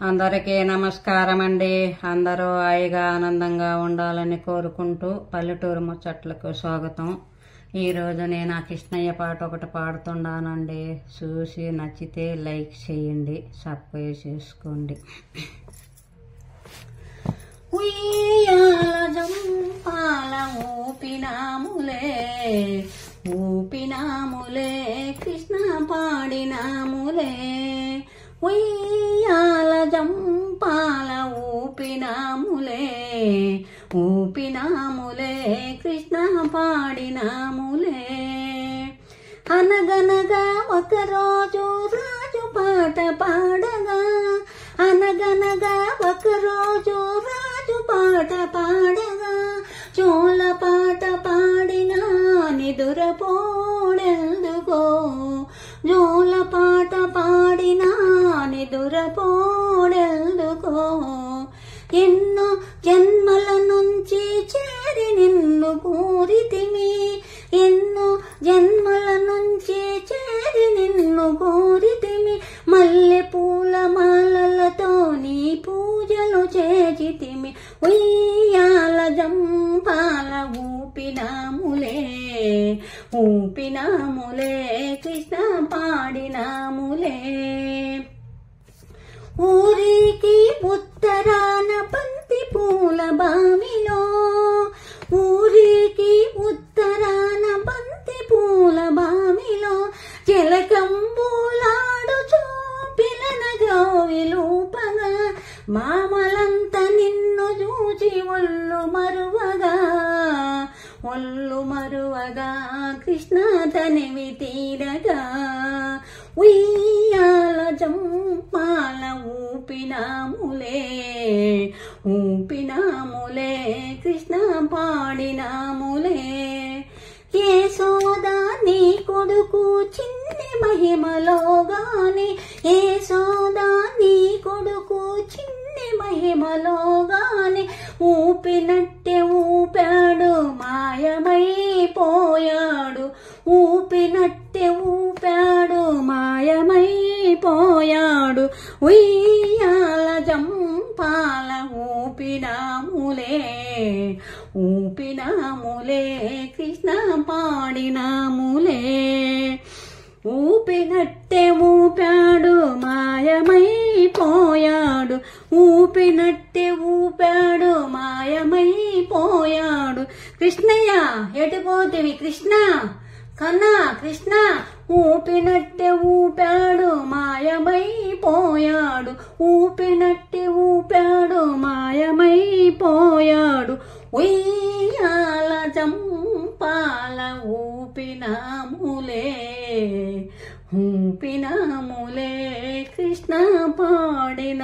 అందరికీ నమస్కారం అండి. అందరూ హాయిగా ఆనందంగా ఉండాలని కోరుకుంటూ పల్లెటూరు ముచ్చట్లకు స్వాగతం. ఈరోజు నేను ఆ కృష్ణయ్య పాట ఒకటి పాడుతున్నానండి. చూసి నచ్చితే లైక్ చేయండి, సబ్స్క్రైబ్ చేసుకోండి. ఉయ్యాల జంపాల ఊపినాములే ఊపినాములే కృష్ణ పాడినాములే. ఉయ్యాల జంపాల ఊపినాములే ఊపినాములే కృష్ణ పాడినాములే. అనగనగా ఒకరోజు రాజు పాట పాడగా, అనగనగా ఒకరోజు రాజు పాట పాడగా, చోళ పాట పాడినా నిదురపోడెందుకో, జోల పాట పాడినా నిదురపోడెందుకో. ఎన్నో జన్మల నుంచి చేరి నిన్ను కోరితిమి, ఎన్నో జన్మల నుంచి చేరి నిన్ను కోరితిమి. మల్లె పూల మాలలతో నీ పూజలు చేచితిమి. ఉయ్యాల జంపాల ఊపినాములే ఊపినాములే కృష్ణ పాడినాములే. ఊరికి ఉత్తరాన బంతి పూల బావిలో, ఊరికి ఉత్తరాన బంతి పూల బావిలో, జలకంబులాడుచూ పిల్లనగోవిలూపగా, మామలంతా నిన్ను చూచి ఒళ్ళు మరువగా, ఒళ్ళు మరువగా కృష్ణ తనివి తీరగా. ఉయ్యాల జంపాల ఊపినాములే ఊపినాములే కృష్ణ పాడినాములే. యశోదా నీ కొడుకు చిన్ని మహిమలోగానే, యశోదా నీ కొడుకు చిన్ని మహిమలోగానే, ఊపినట్టే ఊపాడు మాయమైపోయాడు, ఊపినట్టే ఊపాడు మాయమైపోయాడు. ఉయ్యాల జంపాల ఊపినాములే ఊపినాములే కృష్ణ పాడినాములే. ఊపినట్టే ఊపాడు మాయమైపోయాడు, ఊపినట్టే ఊపాడు మాయమైపోయాడు. కృష్ణయ్య ఎటుపోతివి కృష్ణ, కన్నా కృష్ణ, ఊపినట్టే ఊపాడు మాయమైపోయాడు, ఊపినట్టే ఊపాడు మాయమైపోయాడు. ఉయ్యాల జంపాల ఊపినాములే ఊపినాములే కృష్ణ పాడిన